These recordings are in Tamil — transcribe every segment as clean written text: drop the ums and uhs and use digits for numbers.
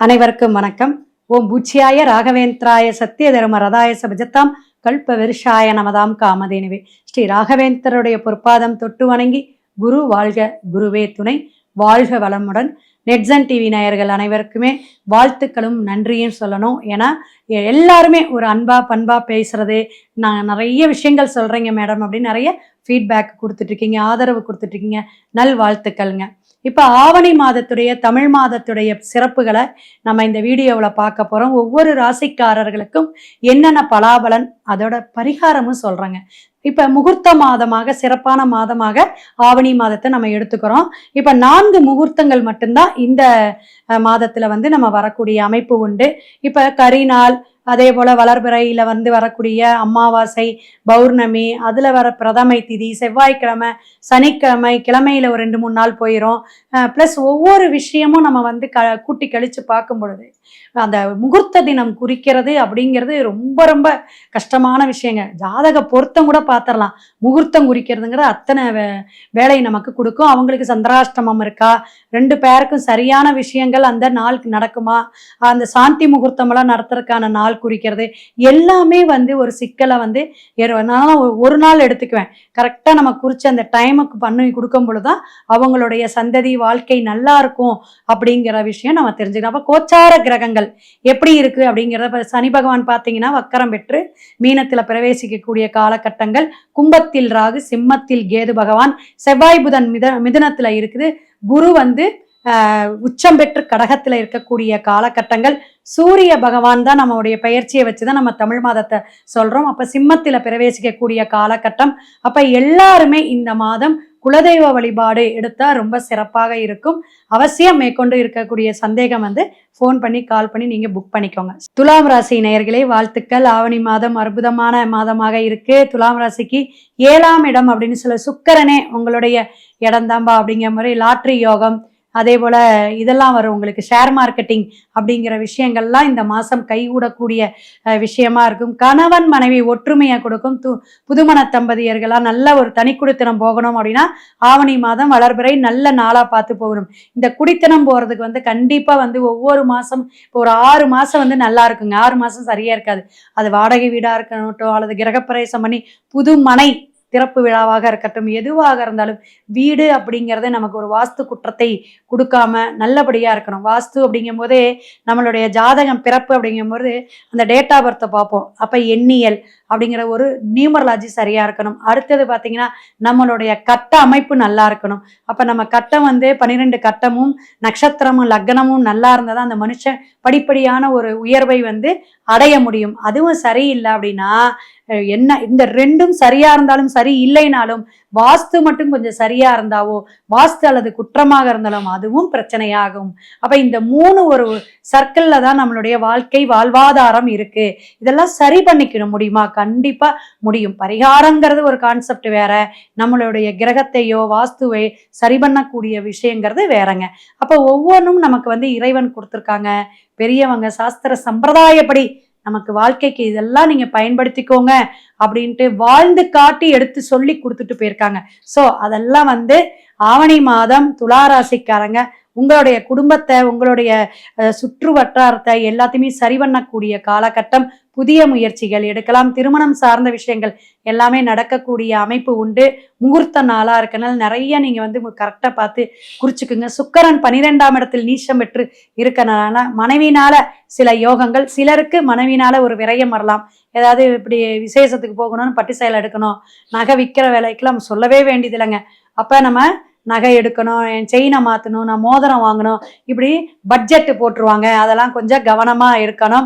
அனைவருக்கும் வணக்கம். ஓம் பூச்சியாய ராகவேந்திராய சத்திய தர்ம ரதாய சபஜத்தாம் கல்ப விருஷாய நமதாம் காமதேனுவே. ஸ்ரீ ராகவேந்திரருடைய பொற்பாதம் தொட்டு வணங்கி குரு வாழ்க, குருவே துணை, வாழ்க வளமுடன். நெட்சன் டிவி நேயர்கள் அனைவருக்குமே வாழ்த்துக்களும் நன்றியும் சொல்லணும். ஏன்னா எல்லாருமே ஒரு அன்பா பண்பா பேசுறது, நான் நிறைய விஷயங்கள் சொல்றீங்க மேடம் அப்படின்னு நிறைய ஃபீட்பேக் கொடுத்துட்டு இருக்கீங்க, ஆதரவு கொடுத்துட்டு இருக்கீங்க. நல் வாழ்த்துக்கள்ங்க. இப்போ ஆவணி மாதத்துடைய தமிழ் மாதத்துடைய சிறப்புகளை நம்ம இந்த வீடியோவில் பார்க்க போகிறோம். ஒவ்வொரு ராசிக்காரர்களுக்கும் என்னென்ன பலாபலன், அதோட பரிகாரமும் சொல்கிறேங்க. இப்போ முகூர்த்த மாதமாக, சிறப்பான மாதமாக ஆவணி மாதத்தை நம்ம எடுத்துக்கிறோம். இப்போ 4 முகூர்த்தங்கள் மட்டும்தான் இந்த மாதத்தில் நம்ம வரக்கூடிய அமைப்பு உண்டு. இப்போ கரிநாள், அதே போல் வளர்பிறையில் வரக்கூடிய அமாவாசை, பௌர்ணமி, அதில் வர பிரதமை திதி, செவ்வாய்க்கிழமை, சனிக்கிழமை, கிழமையில் ஒரு 2-3 நாள் போயிடும். ப்ளஸ் ஒவ்வொரு விஷயமும் நம்ம கூட்டி கழித்து பார்க்கும் பொழுது அந்த முகூர்த்த தினம் குறிக்கிறது அப்படிங்கிறது ரொம்ப ரொம்ப கஷ்டமான விஷயங்க. ஜாதக பொருத்தம் கூட பார்த்துடலாம், முகூர்த்தம் குறிக்கிறதுங்கிற அத்தனை வேலை நமக்கு கொடுக்கும். அவங்களுக்கு சந்திராஷ்டமம் இருக்கா, 2 பேருக்கும் சரியான விஷயங்கள் அந்த நாளுக்கு நடக்குமா, அந்த சாந்தி முகூர்த்தமெல்லாம் நடத்துறதுக்கான நாள் குறிக்கிறது, எல்லாமே ஒரு சிக்கலை நான் ஒரு நாள் எடுத்துக்குவேன். கரெக்டாக நம்ம குறித்து அந்த டைமுக்கு பண்ணி கொடுக்கும் பொழுதுதான் அவங்களுடைய சந்ததி வாழ்க்கை நல்லா இருக்கும் அப்படிங்கிற விஷயம் நம்ம தெரிஞ்சுக்கலாம். அப்போ கோச்சார கிரகங்கள் எப்படி இருக்கு அப்படிங்கிறத, சனி பகவான் பார்த்தீங்கன்னா வக்கரம் பெற்று மீனத்தில் பிரவேசிக்கக்கூடிய காலகட்டங்கள், கும்பத்தில் ராகு, சிம்மத்தில் கேது பகவான், செவ்வாய் புதன் மிதுனத்தில் இருக்குது, குரு உச்சம் பெற்று கடகத்துல இருக்கக்கூடிய காலகட்டங்கள், சூரிய பகவான் தான் நம்மளுடைய பயிற்சியை வச்சுதான் நம்ம தமிழ் மாதத்தை சொல்றோம். அப்ப சிம்மத்தில பிரவேசிக்கக்கூடிய காலகட்டம். அப்ப எல்லாருமே இந்த மாதம் குலதெய்வ வழிபாடு எடுத்தா ரொம்ப சிறப்பாக இருக்கும். அவசியம் மேற்கொண்டு இருக்கக்கூடிய சந்தேகம் ஃபோன் பண்ணி கால் பண்ணி நீங்க புக் பண்ணிக்கோங்க. துலாம் ராசி நேயர்களே வாழ்த்துக்கள். ஆவணி மாதம் அற்புதமான மாதமாக இருக்கு. துலாம் ராசிக்கு 7ஆம் இடம் அப்படின்னு சொல்ல சுக்கிரனே உங்களுடைய இடம் தான்பா அப்படிங்கிற மாதிரி லாட்ரி யோகம், அதே போல இதெல்லாம் வரும் உங்களுக்கு. ஷேர் மார்க்கெட்டிங் அப்படிங்கிற விஷயங்கள்லாம் இந்த மாசம் கைகூடக்கூடிய விஷயமா இருக்கும். கணவன் மனைவி ஒற்றுமையை கொடுக்கும். புதுமண தம்பதியர்களா நல்ல ஒரு தனி குடித்தனம் போகணும் அப்படின்னா ஆவணி மாதம் வளர்பிறை நல்ல நாளா பார்த்து போகணும். இந்த குடித்தனம் போறதுக்கு கண்டிப்பா ஒவ்வொரு மாசம் இப்போ ஒரு 6 மாசம் நல்லா இருக்குங்க. 6 மாசம் சரியா இருக்காது. அது வாடகை வீடா இருக்கட்டும், அல்லது கிரகப்பிரவேசம் பண்ணி புது மனை திறப்பு விழாவாக இருக்கட்டும், எதுவாக இருந்தாலும் வீடு அப்படிங்கிறத நமக்கு ஒரு வாஸ்து குற்றத்தை கொடுக்காம நல்லபடியா இருக்கணும். வாஸ்து அப்படிங்கும் போதே நம்மளுடைய ஜாதகம் பிறப்பு அப்படிங்கும் போது அந்த டேட் ஆஃப் பர்த்தை பார்ப்போம். அப்ப எண்ணியல் அப்படிங்கிற ஒரு நியூமராலஜி சரியா இருக்கணும். அடுத்தது பார்த்தீங்கன்னா நம்மளுடைய கட்ட அமைப்பு நல்லா இருக்கணும். அப்ப நம்ம கட்டம் 12 கட்டமும் நட்சத்திரமும் லக்னமும் நல்லா இருந்தால் தான் அந்த மனுஷன் படிப்படியான ஒரு உயர்வை அடைய முடியும். அதுவும் சரியில்லை அப்படின்னா என்ன, இந்த 2ம் சரியா இருந்தாலும் சரி இல்லைனாலும் வாஸ்து மட்டும் கொஞ்சம் சரியா இருந்தாவோ, வாஸ்து அல்லது குற்றமாக இருந்தாலும் அதுவும் பிரச்சனையாகும். அப்ப இந்த 3 ஒரு சர்க்கிள்ல தான் நம்மளுடைய வாழ்க்கை வாழ்வாதாரம் இருக்கு. இதெல்லாம் சரி பண்ணிக்க முடியுமா? கண்டிப்பா முடியும். பரிகாரங்கிறது ஒரு கான்செப்ட் வேற, நம்மளுடைய கிரகத்தையோ வாஸ்துவை சரி பண்ணக்கூடிய விஷயங்கிறது வேறங்க. அப்ப ஒவ்வொன்றும் நமக்கு இறைவன் கொடுத்துருக்காங்க. பெரியவங்க சாஸ்திர சம்பிரதாயப்படி நமக்கு வாழ்க்கைக்கு இதெல்லாம் நீங்க பயன்படுத்திக்கோங்க அப்படின்ட்டு வாழ்ந்து காட்டி எடுத்து சொல்லி கொடுத்துட்டு போயிருக்காங்க. ஸோ அதெல்லாம் ஆவணி மாதம் துளாராசிக்காரங்க உங்களுடைய குடும்பத்தை, உங்களுடைய சுற்று வட்டாரத்தை எல்லாத்தையுமே சரி பண்ணக்கூடிய காலகட்டம். புதிய முயற்சிகள் எடுக்கலாம். திருமணம் சார்ந்த விஷயங்கள் எல்லாமே நடக்கக்கூடிய அமைப்பு உண்டு. முகூர்த்த நாளா இருக்கனால நிறைய நீங்க கரெக்டா பார்த்து குறிச்சுக்குங்க. சுக்கிரன் 12ஆம் இடத்தில் நீச்சம் பெற்று இருக்கனால மனைவினால சில யோகங்கள், சிலருக்கு மனைவினால ஒரு விரயம் வரலாம். ஏதாவது இப்படி விசேஷத்துக்கு போகணும்னு பட்டு சேலை எடுக்கணும், நகை விற்கிற வேலைக்கெல்லாம் சொல்லவே வேண்டியது இல்லைங்க. அப்ப நம்ம நகை எடுக்கணும், என் செயினை மாற்றணும், நான் மோதிரம் வாங்கணும், இப்படி பட்ஜெட்டு போட்டுருவாங்க. அதெல்லாம் கொஞ்சம் கவனமா இருக்கணும்.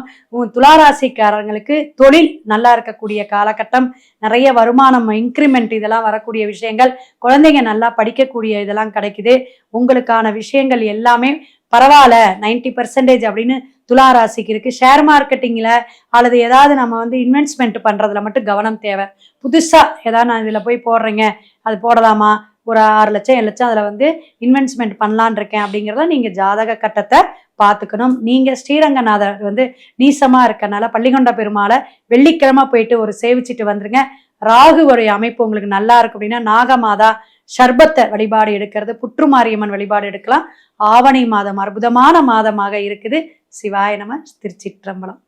துளாராசிக்காரங்களுக்கு தொழில் நல்லா இருக்கக்கூடிய காலகட்டம். நிறைய வருமானம், இன்க்ரிமெண்ட் இதெல்லாம் வரக்கூடிய விஷயங்கள், குழந்தைங்க நல்லா படிக்கக்கூடிய இதெல்லாம் கிடைக்குது. உங்களுக்கான விஷயங்கள் எல்லாமே பரவாயில்ல, 90% அப்படின்னு துளாராசிக்கு இருக்கு. ஷேர் மார்க்கெட்டிங்ல அல்லது ஏதாவது நம்ம இன்வெஸ்ட்மெண்ட் பண்றதுல மட்டும் கவனம் தேவை. புதுசா ஏதாவது நான் இதுல போய் போடுறேங்க, அது போடலாமா, ஒரு 6 லட்சம் 7 லட்சம் அதுல இன்வெஸ்ட்மெண்ட் பண்ணலான் இருக்கேன் அப்படிங்கிறத நீங்க ஜாதக கட்டத்தை பார்த்துக்கணும். நீங்க ஸ்ரீரங்கநாதர் நீசமா இருக்கனால பள்ளிகொண்ட பெருமாளை வெள்ளிக்கிழமை போயிட்டு ஒரு சேவிச்சுட்டு வந்துருங்க. ராகுவுடைய அமைப்பு உங்களுக்கு நல்லா இருக்கு அப்படின்னா நாகமாதா சர்பத்தை வழிபாடு எடுக்கிறது, புற்றுமாரியம்மன் வழிபாடு எடுக்கலாம். ஆவணி மாதம் அற்புதமான மாதமாக இருக்குது. சிவாய நம. திருச்சிற்றம்பலம்.